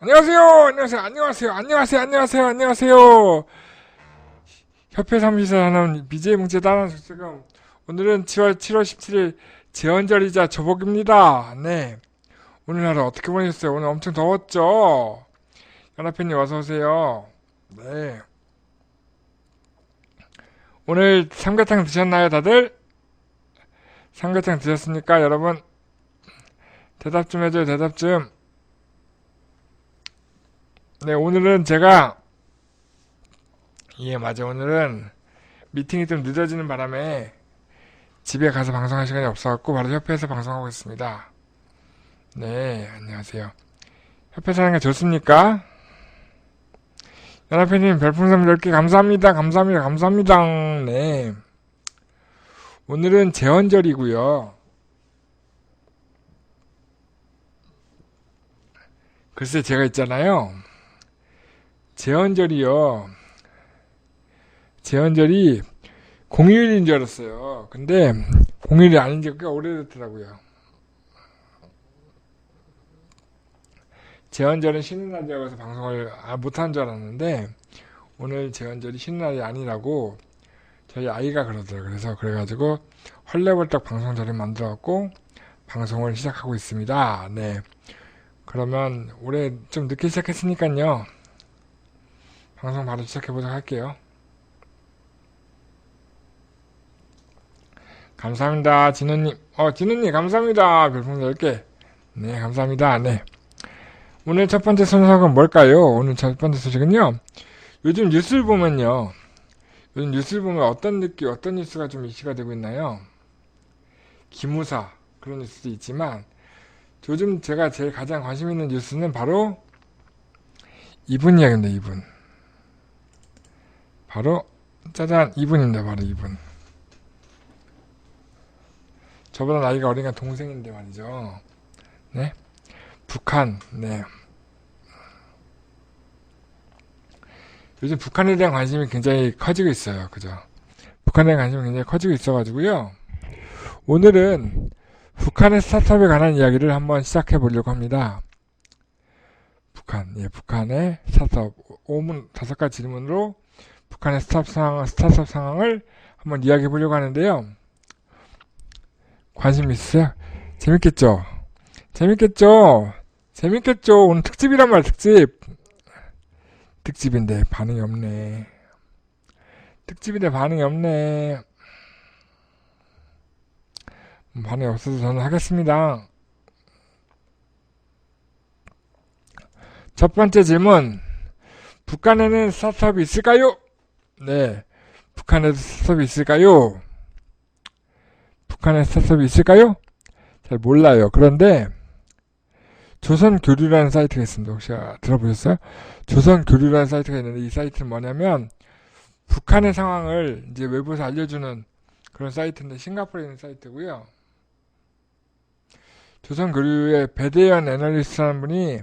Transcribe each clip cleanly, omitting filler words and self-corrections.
안녕하세요. 안녕하세요. 안녕하세요. 안녕하세요. 안녕하세요. 안녕하세요. 협회 사무실에서 하는 BJ 뭉치의 따라 수금. 오늘은 7월 17일 제헌절이자 저복입니다. 네. 오늘 하루 어떻게 보내셨어요? 오늘 엄청 더웠죠? 연합회님 어서오세요. 네. 오늘 삼계탕 드셨나요, 다들? 삼계탕 드셨습니까, 여러분? 대답 좀 해줘요, 대답 좀. 네, 오늘은 제가, 맞아. 오늘은 미팅이 좀 늦어지는 바람에 집에 가서 방송할 시간이 없어갖고 바로 협회에서 방송하고 있습니다. 네, 안녕하세요. 협회 사는 게 좋습니까? 연합회님 별풍선 10개 감사합니다. 감사합니다. 감사합니다. 네. 오늘은 제헌절이고요. 글쎄 제가 있잖아요. 제헌절이요. 제헌절이 공휴일인 줄 알았어요. 근데 공휴일이 아닌 지 꽤 오래됐더라고요. 제헌절은 쉬는 날이라고 해서 방송을 못한 줄 알았는데 오늘 제헌절이 쉬는 날이 아니라고 저희 아이가 그러더라고요. 그래서 그래가지고 헐레벌떡 방송절을 만들어갖고 방송을 시작하고 있습니다. 네. 그러면 올해 좀 늦게 시작했으니까요. 방송 바로 시작해보도록 할게요. 감사합니다. 진우님. 진우님 감사합니다. 별풍선 10개. 네, 감사합니다. 네. 오늘 첫 번째 소식은 뭘까요? 오늘 첫 번째 소식은요. 요즘 뉴스를 보면요. 요즘 뉴스를 보면 어떤 뉴스가 좀 이슈가 되고 있나요? 기무사. 그런 뉴스도 있지만, 요즘 제가 제일 가장 관심 있는 뉴스는 바로 이분 이야기입니다, 이분. 바로, 짜잔, 이분입니다, 바로 이분. 저보다 나이가 어리니까 동생인데 말이죠. 네. 북한, 네. 요즘 북한에 대한 관심이 굉장히 커지고 있어요. 그죠? 북한에 대한 관심이 굉장히 커지고 있어가지고요. 오늘은 북한의 스타트업에 관한 이야기를 한번 시작해 보려고 합니다. 북한의 스타트업. 5가지 질문으로 북한의 스타트업 상황을 한번 이야기해 보려고 하는데요. 관심 있으세요? 재밌겠죠? 재밌겠죠? 오늘 특집이란 말이야, 특집. 특집인데 반응이 없네. 반응이 없어서 저는 하겠습니다. 첫 번째 질문. 북한에는 스타트업이 있을까요? 네. 북한에도 스타트업이 있을까요? 잘 몰라요. 그런데 조선교류라는 사이트가 있습니다. 혹시 들어보셨어요? 조선교류라는 사이트가 있는데 이 사이트는 뭐냐면 북한의 상황을 이제 외부에서 알려주는 그런 사이트인데 싱가포르에 있는 사이트고요. 조선교류의 배대현 애널리스트라는 분이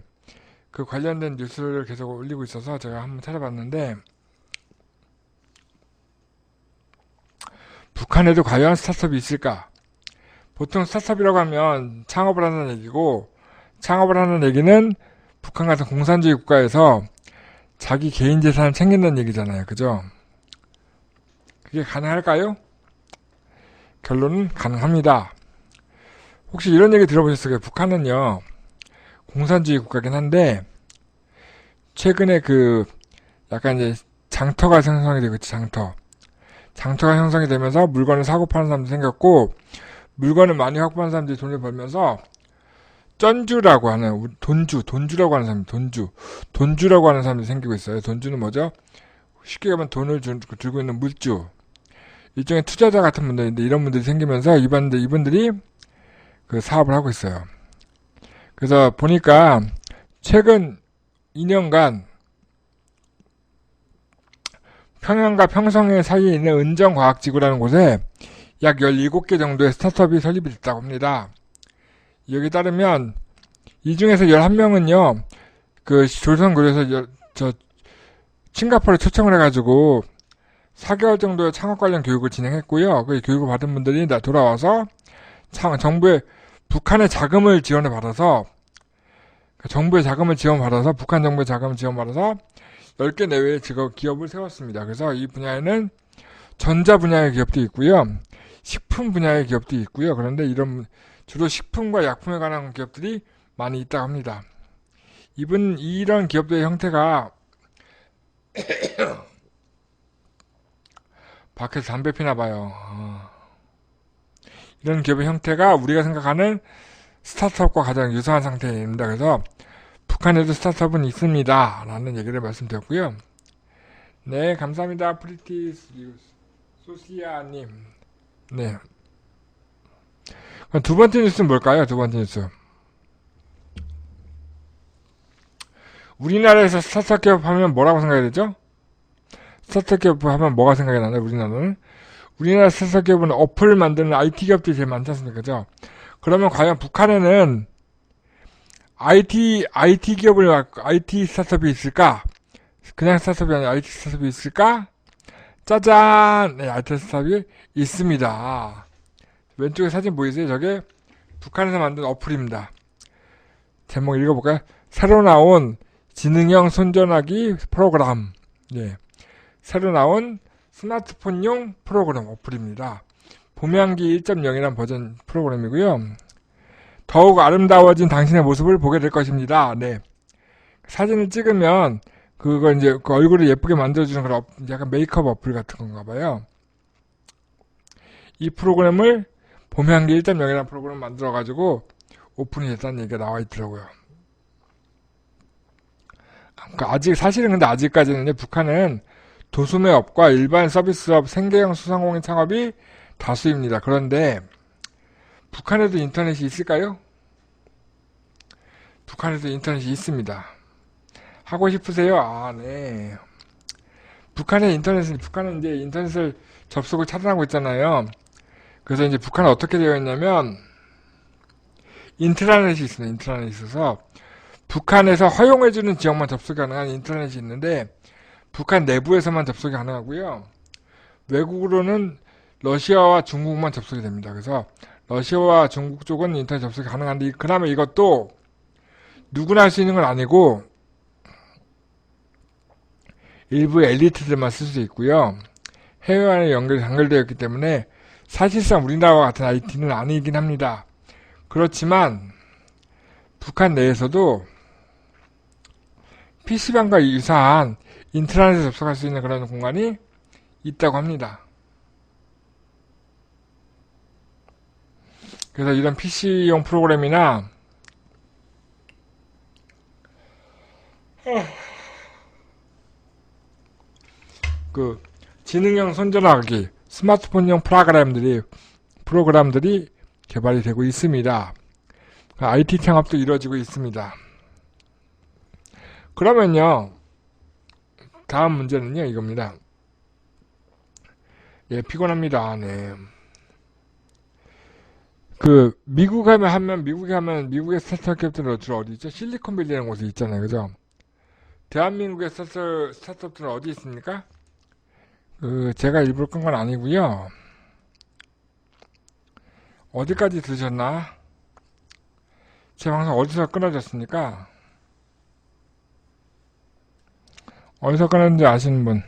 그 관련된 뉴스를 계속 올리고 있어서 제가 한번 찾아봤는데 북한에도 과연 스타트업이 있을까? 보통 스타트업이라고 하면 창업을 하는 얘기고 창업을 하는 얘기는 북한 같은 공산주의 국가에서 자기 개인 재산을 챙긴다는 얘기잖아요. 그죠? 그게 가능할까요? 결론은 가능합니다. 혹시 이런 얘기 들어보셨어요? 북한은요, 공산주의 국가긴 한데, 최근에 약간 이제 장터가 형성이 되고, 장터가 형성이 되면서 물건을 사고 파는 사람도 생겼고, 물건을 많이 확보하는 사람들이 돈을 벌면서, 돈주라고 하는 사람들이 생기고 있어요. 돈주는 뭐죠? 쉽게 가면 돈을 들고 있는 물주. 일종의 투자자 같은 분들인데 이런 분들이 생기면서 이분들이 그 사업을 하고 있어요. 그래서 보니까 최근 2년간 평양과 평성의 사이에 있는 은정과학지구라는 곳에 약 17개 정도의 스타트업이 설립이 됐다고 합니다. 여기 따르면 이 중에서 11명은요 그 조선교류에서 싱가포르에 초청을 해가지고 4개월 정도의 창업 관련 교육을 진행했고요. 그 교육을 받은 분들이 돌아와서 정부의 북한의 자금을 지원을 받아서 정부의 자금을 지원받아서, 북한 정부의 자금을 지원받아서 10개 내외의 기업을 세웠습니다. 그래서 이 분야에는 전자 분야의 기업도 있고요. 식품 분야의 기업도 있고요. 그런데 주로 식품과 약품에 관한 기업들이 많이 있다고 합니다. 이런 기업들의 형태가 밖에서 담배 피나 봐요. 이런 기업의 형태가 우리가 생각하는 스타트업과 가장 유사한 상태입니다. 그래서 북한에도 스타트업은 있습니다. 라는 얘기를 말씀드렸고요. 네, 감사합니다. 프리티 소시아님. 네. 그럼 두 번째 뉴스는 뭘까요? 두 번째 뉴스. 우리나라에서 스타트업 기업 하면 뭐라고 생각이 되죠? 스타트업 기업 하면 뭐가 생각이 나나요? 우리나라는? 우리나라 스타트업 기업은 어플 만드는 IT 기업들이 제일 많지 않습니까? 그죠? 그러면 과연 북한에는 IT 스타트업이 있을까? 그냥 스타트업이 아니라 IT 스타트업이 있을까? 짜잔! 네, IT 스타트업이 있습니다. 왼쪽에 사진 보이세요? 저게 북한에서 만든 어플입니다. 제목 읽어볼까요? 새로 나온 지능형 손전화기 프로그램. 예. 새로 나온 스마트폰용 프로그램 어플입니다. 봄향기 1.0이라는 버전 프로그램이고요. 더욱 아름다워진 당신의 모습을 보게 될 것입니다. 네. 사진을 찍으면 그거 이제 그 얼굴을 예쁘게 만들어주는 그런 약간 메이크업 어플 같은 건가 봐요. 이 프로그램을 봄향기 1.0이라는 프로그램을 만들어가지고 오픈이 됐다는 얘기가 나와 있더라고요. 사실은 근데 아직까지는 북한은 도소매업과 일반 서비스업, 생계형 수상공인 창업이 다수입니다. 그런데 북한에도 인터넷이 있을까요? 북한에도 인터넷이 있습니다. 하고 싶으세요? 아, 네. 북한은 이제 인터넷을 접속을 차단하고 있잖아요. 그래서 이제 북한은 어떻게 되어 있냐면, 인트라넷이 있습니다. 인트라넷이 있어서, 북한에서 허용해주는 지역만 접속이 가능한 인터넷이 있는데, 북한 내부에서만 접속이 가능하고요. 외국으로는 러시아와 중국만 접속이 됩니다. 그래서 러시아와 중국 쪽은 인터넷 접속이 가능한데, 그나마 이것도 누구나 할 수 있는 건 아니고 일부 엘리트들만 쓸 수 있고요. 해외와의 연결이 연결되어 있기 때문에 사실상 우리나라와 같은 IT는 아니긴 합니다. 그렇지만 북한 내에서도 PC방과 유사한 인터넷에 접속할 수 있는 그런 공간이 있다고 합니다. 그래서 이런 PC용 프로그램이나 그 지능형 손전화기, 스마트폰용 프로그램들이 개발이 되고 있습니다. IT 창업도 이루어지고 있습니다. 그러면요, 다음 문제는요, 이겁니다. 예, 피곤합니다. 네. 미국에 하면 미국의 스타트업 기업들은 주로 어디 있죠? 실리콘밸리라는 곳이 있잖아요. 그죠? 대한민국의 스타트업들은 어디 있습니까? 제가 일부러 끈 건 아니고요. 어디까지 들으셨나? 제 방송 어디서 끊어졌습니까? 어디서 끊었는지 아시는 분?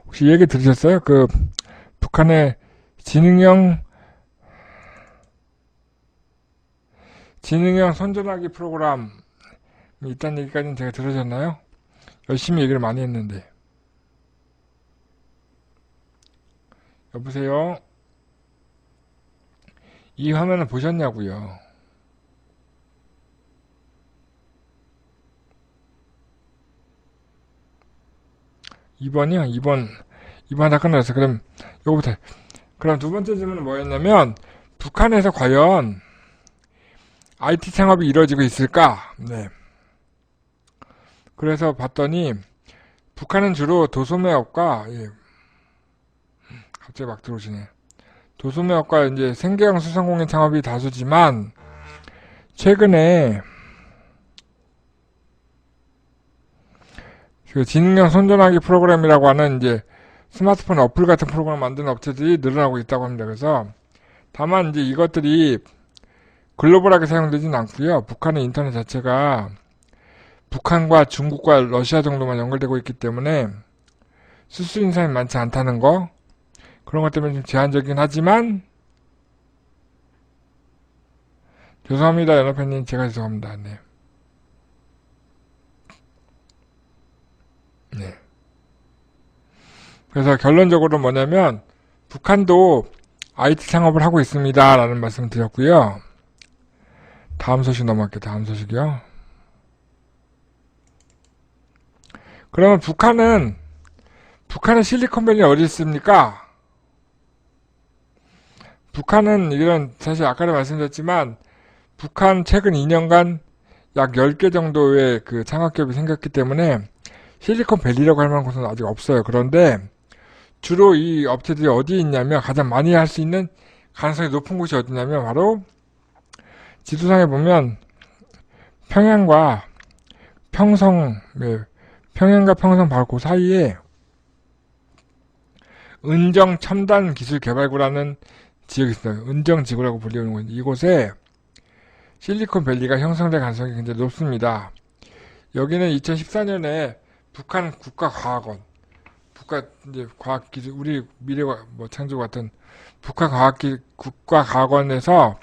혹시 얘기 들으셨어요? 북한의 지능형 손전화기 프로그램이 있다는 얘기까지는 제가 들으셨나요? 열심히 얘기를 많이 했는데. 여보세요? 이 화면을 보셨냐고요? 이번이요? 2번 다 끝났어요. 그럼 요거부터. 그럼 두 번째 질문은 뭐였냐면 북한에서 과연 IT 창업이 이루어지고 있을까? 네. 그래서 봤더니 북한은 주로 도소매업과 갑자기 막 들어오시네. 도소매업과 이제 생계형 수상공인 창업이 다수지만 최근에 지능형 손전화기 프로그램이라고 하는 이제 스마트폰 어플 같은 프로그램 만드는 업체들이 늘어나고 있다고 합니다. 그래서 다만 이제 이것들이 글로벌하게 사용되진 않고요. 북한의 인터넷 자체가 북한과 중국과 러시아 정도만 연결되고 있기 때문에 쓸 수 있는 사람이 많지 않다는 거, 그런 것 때문에 좀 제한적이긴 하지만, 죄송합니다, 연합회님. 제가 죄송합니다. 네. 네. 그래서 결론적으로 뭐냐면, 북한도 IT 창업을 하고 있습니다. 라는 말씀 드렸고요. 다음 소식 넘어갈게요. 다음 소식이요. 그러면 북한은 실리콘밸리 어디 있습니까? 북한은 이런, 사실 아까도 말씀드렸지만, 북한 최근 2년간 약 10개 정도의 그 창업기업이 생겼기 때문에 실리콘밸리라고 할 만한 곳은 아직 없어요. 그런데 주로 이 업체들이 어디에 있냐면, 가장 많이 할 수 있는 가능성이 높은 곳이 어디냐면 바로 지도상에 보면 평양과 평성 바로 그 사이에 은정 첨단 기술 개발구라는 지역이 있어요. 은정지구라고 불리는 곳. 이곳에 실리콘밸리가 형성될 가능성이 굉장히 높습니다. 여기는 2014년에 북한 국가과학원, 이제 과학기술, 우리 미래와 뭐 창조 같은 국가과학원에서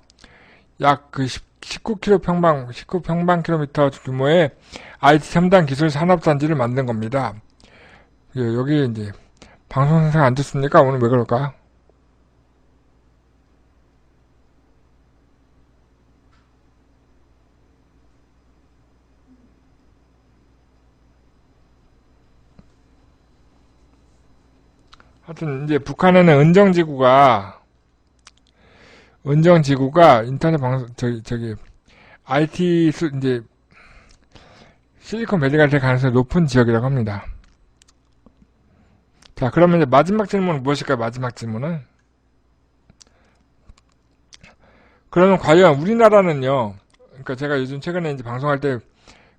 약 그 19평방킬로미터 규모의 IT 첨단 기술 산업단지를 만든 겁니다. 여기 이제 방송 생각 안 듣습니까? 오늘 왜 그럴까? 하여튼 이제 북한에는 은정지구가 인터넷 방송 저기 IT 이제 실리콘밸리가 될 가능성이 높은 지역이라고 합니다. 자, 그러면 이제 마지막 질문은 무엇일까요? 마지막 질문은, 그러면 과연 우리나라는요, 그러니까 제가 요즘 최근에 이제 방송할 때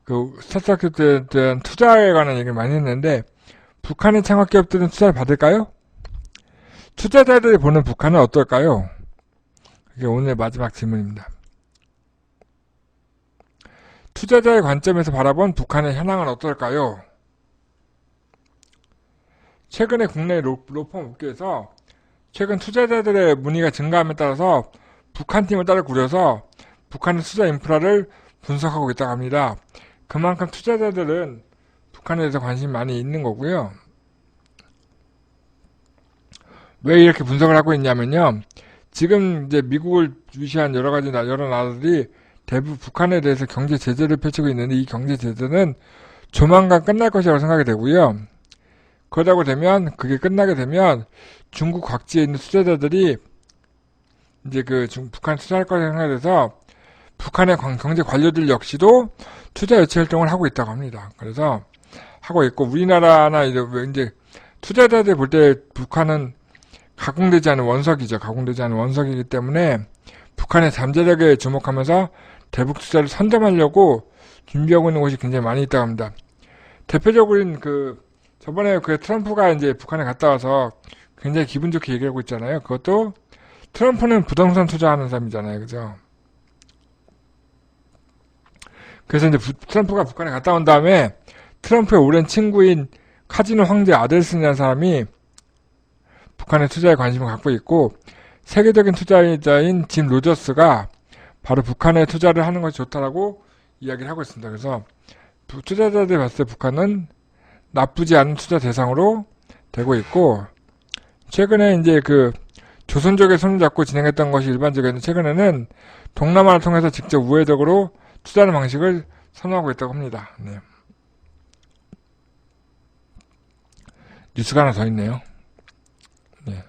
그 스타트업에 대한 투자에 관한 얘기를 많이 했는데, 북한의 창업기업들은 투자를 받을까요? 투자자들이 보는 북한은 어떨까요? 이게 오늘의 마지막 질문입니다. 투자자의 관점에서 바라본 북한의 현황은 어떨까요? 최근에 국내 로펌 업계에서 최근 투자자들의 문의가 증가함에 따라서 북한팀을 따로 꾸려서 북한의 투자 인프라를 분석하고 있다고 합니다. 그만큼 투자자들은 북한에 대해서 관심이 많이 있는 거고요. 왜 이렇게 분석을 하고 있냐면요. 지금 이제 미국을 위시한 여러 나라들이 대부분 북한에 대해서 경제 제재를 펼치고 있는데, 이 경제 제재는 조만간 끝날 것이라고 생각이 되고요. 그게 끝나게 되면 중국 각지에 있는 투자자들이 이제 북한 투자할 거라고 생각해서 북한의 경제 관료들 역시도 투자 유치 활동을 하고 있다고 합니다. 그래서 하고 있고, 우리나라나 이제 투자자들 볼 때 북한은 가공되지 않은 원석이기 때문에 북한의 잠재력에 주목하면서 대북 투자를 선점하려고 준비하고 있는 곳이 굉장히 많이 있다고 합니다. 대표적으로는 저번에 트럼프가 이제 북한에 갔다 와서 굉장히 기분 좋게 얘기하고 있잖아요. 그것도 트럼프는 부동산 투자하는 사람이잖아요. 그죠? 그래서 이제 트럼프가 북한에 갔다 온 다음에 트럼프의 오랜 친구인 카지노 황제 아델슨이라는 사람이 북한의 투자에 관심을 갖고 있고, 세계적인 투자자인 짐 로저스가 바로 북한에 투자를 하는 것이 좋다라고 이야기를 하고 있습니다. 그래서 투자자들이 봤을 때 북한은 나쁘지 않은 투자 대상으로 되고 있고, 최근에 이제 조선족의 손을 잡고 진행했던 것이 일반적이었는데, 최근에는 동남아를 통해서 직접 우회적으로 투자하는 방식을 선호하고 있다고 합니다. 네. 뉴스가 하나 더 있네요. 네.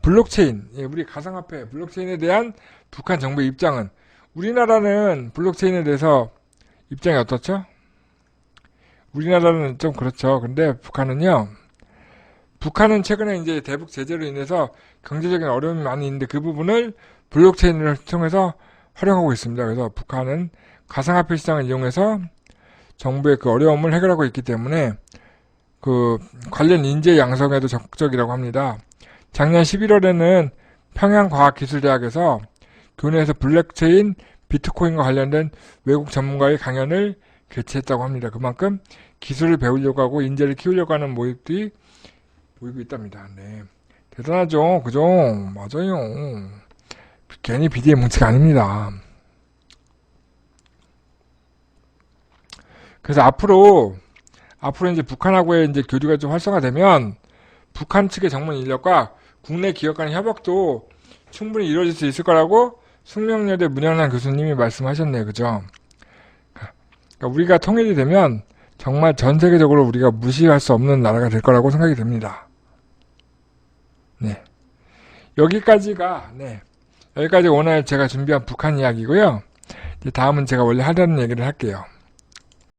블록체인, 우리 가상화폐 블록체인에 대한 북한 정부의 입장은, 우리나라는 블록체인에 대해서 입장이 어떻죠? 우리나라는 좀 그렇죠. 근데 북한은 최근에 이제 대북 제재로 인해서 경제적인 어려움이 많이 있는데, 그 부분을 블록체인을 통해서 활용하고 있습니다. 그래서 북한은 가상화폐 시장을 이용해서 정부의 어려움을 해결하고 있기 때문에 관련 인재 양성에도 적극적이라고 합니다. 작년 11월에는 평양과학기술대학에서 교내에서 블록체인, 비트코인과 관련된 외국 전문가의 강연을 개최했다고 합니다. 그만큼 기술을 배우려고 하고 인재를 키우려고 하는 모임들이 보이고 있답니다. 네. 대단하죠? 그죠? 맞아요. 괜히 비디의 뭉치가 아닙니다. 그래서 앞으로 이제 북한하고의 이제 교류가 좀 활성화되면 북한 측의 전문 인력과 국내 기업 간의 협력도 충분히 이루어질 수 있을 거라고 숙명여대 문현환 교수님이 말씀하셨네요. 그죠? 그러니까 우리가 통일이 되면 정말 전 세계적으로 우리가 무시할 수 없는 나라가 될 거라고 생각이 됩니다. 네. 여기까지 오늘 제가 준비한 북한 이야기고요. 이제 다음은 제가 원래 하려는 얘기를 할게요.